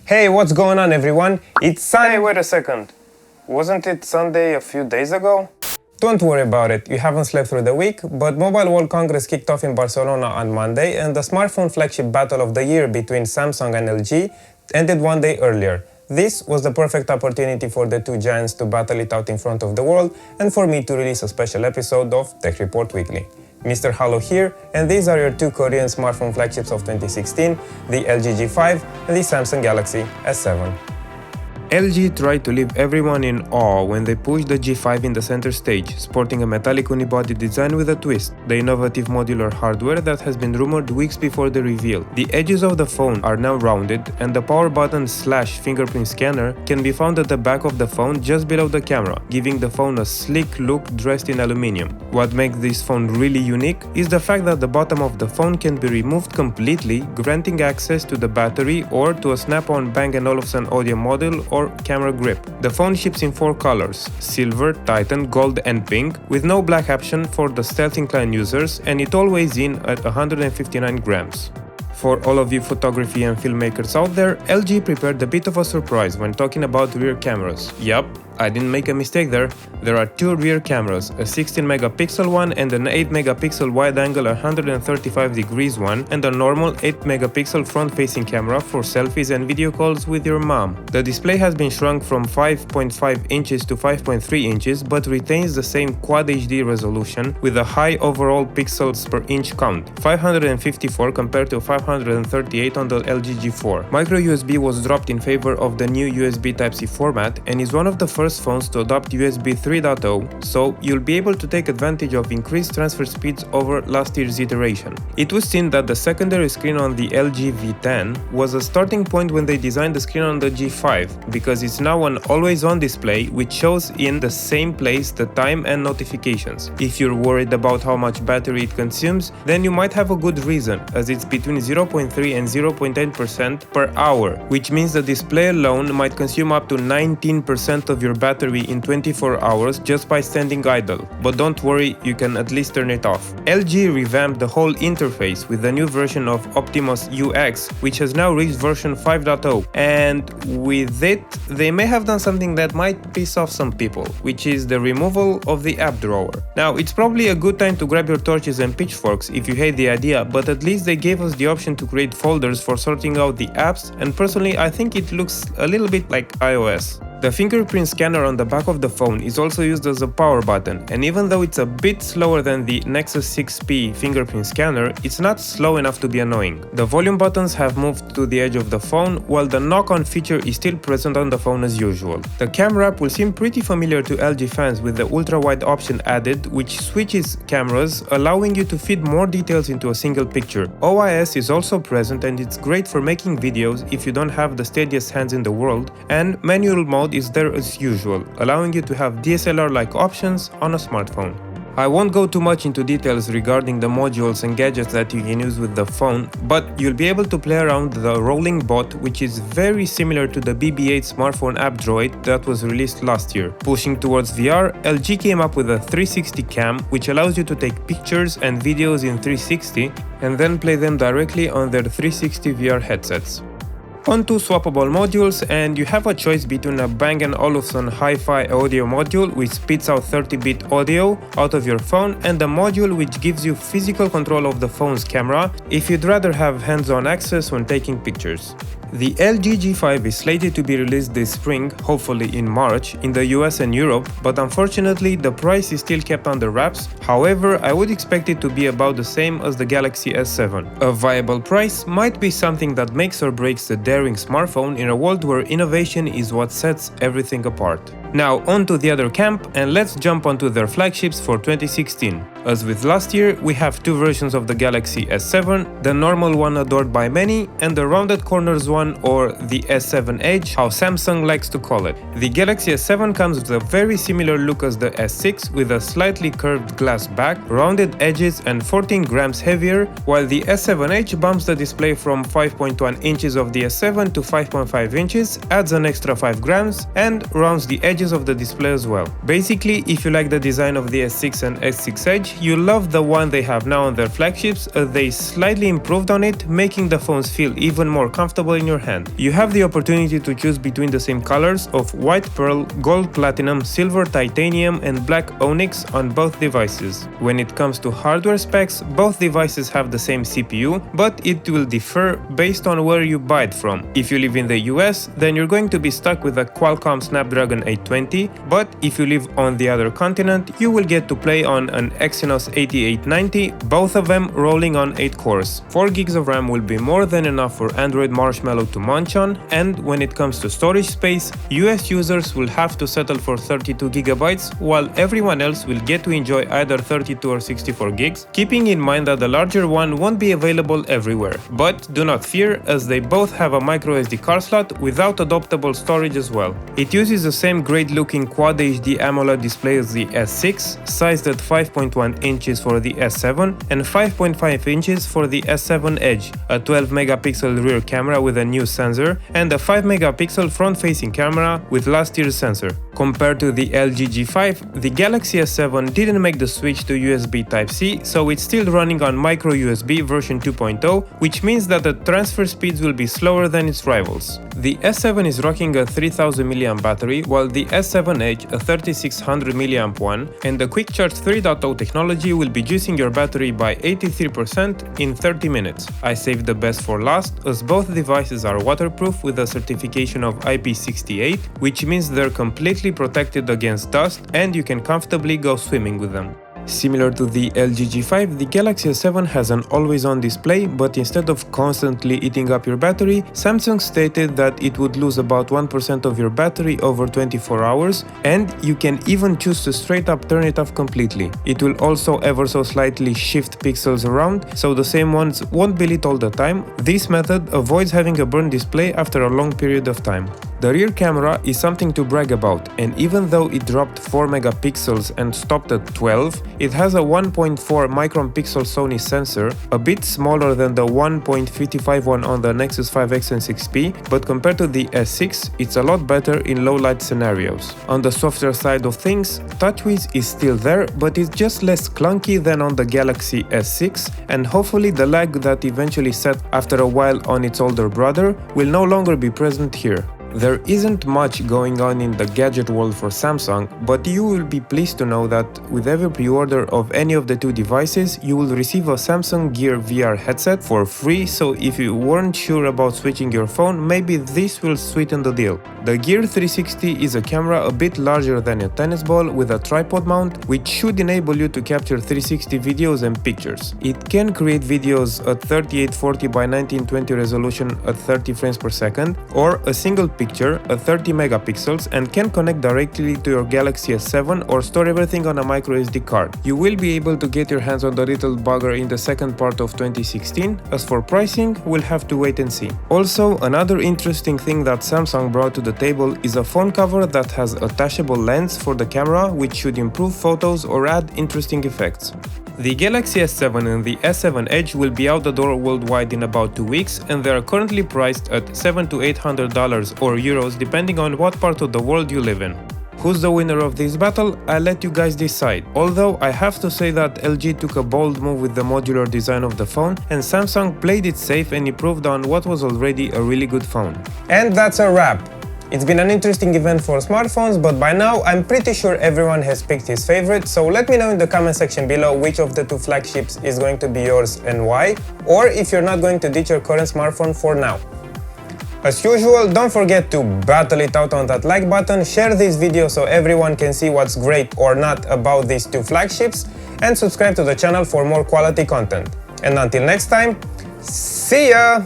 Hey, what's going on everyone? It's Sunday. Hey, wait a second. Wasn't it Sunday a few days ago? Don't worry about it, you haven't slept through the week, but Mobile World Congress kicked off in Barcelona on Monday and the smartphone flagship battle of the year between Samsung and LG ended one day earlier. This was the perfect opportunity for the two giants to battle it out in front of the world and for me to release a special episode of Tech Report Weekly. Mr. Halo here, and these are your two Korean smartphone flagships of 2016, the LG G5 and the Samsung Galaxy S7. LG tried to leave everyone in awe when they pushed the G5 in the center stage, sporting a metallic unibody design with a twist, the innovative modular hardware that has been rumored weeks before the reveal. The edges of the phone are now rounded, and the power button / fingerprint scanner can be found at the back of the phone just below the camera, giving the phone a sleek look dressed in aluminium. What makes this phone really unique is the fact that the bottom of the phone can be removed completely, granting access to the battery or to a snap-on Bang & Olufsen audio module or camera grip. The phone ships in 4 colors: silver, titan, gold and pink, with no black option for the stealth inclined users, and it all weighs in at 159 grams. For all of you photography and filmmakers out there, LG prepared a bit of a surprise when talking about rear cameras. Yup, I didn't make a mistake there. There are 2 rear cameras, a 16 megapixel one and an 8 megapixel wide-angle 135 degrees one, and a normal 8 megapixel front-facing camera for selfies and video calls with your mom. The display has been shrunk from 5.5 inches to 5.3 inches but retains the same Quad HD resolution with a high overall pixels per inch count, 554 compared to 538 on the LG G4. Micro USB was dropped in favor of the new USB Type-C format and is one of the first phones to adopt USB 3.0, so you'll be able to take advantage of increased transfer speeds over last year's iteration. It was seen that the secondary screen on the LG V10 was a starting point when they designed the screen on the G5, because it's now an always-on display which shows in the same place the time and notifications. If you're worried about how much battery it consumes, then you might have a good reason, as it's between 0.3 and 0.8% per hour, which means the display alone might consume up to 19% of your battery in 24 hours just by standing idle. But don't worry, you can at least turn it off. LG revamped the whole interface with the new version of Optimus UX, which has now reached version 5.0, and with it, they may have done something that might piss off some people, which is the removal of the app drawer. Now, it's probably a good time to grab your torches and pitchforks if you hate the idea, but at least they gave us the option to create folders for sorting out the apps, and personally I think it looks a little bit like iOS. The fingerprint scanner on the back of the phone is also used as a power button, and even though it's a bit slower than the Nexus 6P fingerprint scanner, it's not slow enough to be annoying. The volume buttons have moved to the edge of the phone, while the knock-on feature is still present on the phone as usual. The camera app will seem pretty familiar to LG fans with the ultra-wide option added, which switches cameras, allowing you to feed more details into a single picture. OIS is also present, and it's great for making videos if you don't have the steadiest hands in the world, and manual mode is there as usual, allowing you to have DSLR-like options on a smartphone. I won't go too much into details regarding the modules and gadgets that you can use with the phone, but you'll be able to play around the rolling bot, which is very similar to the BB-8 smartphone app droid that was released last year. Pushing towards VR, LG came up with a 360 cam, which allows you to take pictures and videos in 360 and then play them directly on their 360 VR headsets. Onto swappable modules, and you have a choice between a Bang & Olufsen hi-fi audio module which spits out 30-bit audio out of your phone and a module which gives you physical control of the phone's camera if you'd rather have hands-on access when taking pictures. The LG G5 is slated to be released this spring, hopefully in March, in the US and Europe, but unfortunately the price is still kept under wraps. However, I would expect it to be about the same as the Galaxy S7. A viable price might be something that makes or breaks the daring smartphone in a world where innovation is what sets everything apart. Now onto the other camp, and let's jump onto their flagships for 2016. As with last year, we have 2 versions of the Galaxy S7, the normal one adored by many, and the rounded corners one, or the S7 Edge, how Samsung likes to call it. The Galaxy S7 comes with a very similar look as the S6, with a slightly curved glass back, rounded edges and 14 grams heavier, while the S7 Edge bumps the display from 5.1 inches of the S7 to 5.5 inches, adds an extra 5 grams, and rounds the edges of the display as well. Basically, if you like the design of the S6 and S6 Edge, range, you love the one they have now on their flagships, as they slightly improved on it, making the phones feel even more comfortable in your hand. You have the opportunity to choose between the same colors of white pearl, gold platinum, silver titanium and black onyx on both devices. When it comes to hardware specs, both devices have the same CPU, but it will differ based on where you buy it from. If you live in the US, then you're going to be stuck with a Qualcomm Snapdragon 820, but if you live on the other continent, you will get to play on an Exynos 8890, both of them rolling on 8 cores. 4 gigs of RAM will be more than enough for Android Marshmallow to munch on, and when it comes to storage space, US users will have to settle for 32 GB, while everyone else will get to enjoy either 32 or 64 gigs, keeping in mind that the larger one won't be available everywhere. But do not fear, as they both have a microSD card slot without adaptable storage as well. It uses the same great looking Quad HD AMOLED display as the S6, sized at 5.1 inches for the S7 and 5.5 inches for the S7 Edge, a 12 megapixel rear camera with a new sensor, and a 5 megapixel front-facing camera with last year's sensor. Compared to the LG G5, the Galaxy S7 didn't make the switch to USB Type-C, so it's still running on micro USB version 2.0, which means that the transfer speeds will be slower than its rivals. The S7 is rocking a 3000 mAh battery, while the S7 Edge a 3600 mAh one, and the Quick Charge 3.0 technology will be juicing your battery by 83% in 30 minutes. I saved the best for last, as both devices are waterproof with a certification of IP68, which means they're completely protected against dust and you can comfortably go swimming with them. Similar to the LG G5, the Galaxy S7 has an always-on display, but instead of constantly eating up your battery, Samsung stated that it would lose about 1% of your battery over 24 hours, and you can even choose to straight up turn it off completely. It will also ever so slightly shift pixels around, so the same ones won't be lit all the time. This method avoids having a burned display after a long period of time. The rear camera is something to brag about, and even though it dropped 4 megapixels and stopped at 12, it has a 1.4 micron pixel Sony sensor, a bit smaller than the 1.55 one on the Nexus 5X and 6P, but compared to the S6, it's a lot better in low light scenarios. On the software side of things, TouchWiz is still there, but it's just less clunky than on the Galaxy S6, and hopefully the lag that eventually set after a while on its older brother will no longer be present here. There isn't much going on in the gadget world for Samsung, but you will be pleased to know that with every pre-order of any of the two devices, you will receive a Samsung Gear VR headset for free, so if you weren't sure about switching your phone, maybe this will sweeten the deal. The Gear 360 is a camera a bit larger than a tennis ball with a tripod mount, which should enable you to capture 360 videos and pictures. It can create videos at 3840 by 1920 resolution at 30 frames per second, or a single picture at 30 megapixels, and can connect directly to your Galaxy S7 or store everything on a microSD card. You will be able to get your hands on the little bugger in the second part of 2016. As for pricing, we'll have to wait and see. Also, another interesting thing that Samsung brought to the table is a phone cover that has a attachable lens for the camera, which should improve photos or add interesting effects. The Galaxy S7 and the S7 Edge will be out the door worldwide in about 2 weeks, and they are currently priced at $700 to $800 or euros depending on what part of the world you live in. Who's the winner of this battle? I'll let you guys decide. Although I have to say that LG took a bold move with the modular design of the phone, and Samsung played it safe and improved on what was already a really good phone. And that's a wrap. It's been an interesting event for smartphones, but by now I'm pretty sure everyone has picked his favorite, so let me know in the comment section below which of the two flagships is going to be yours and why, or if you're not going to ditch your current smartphone for now. As usual, don't forget to battle it out on that like button, share this video so everyone can see what's great or not about these two flagships, and subscribe to the channel for more quality content. And until next time, see ya!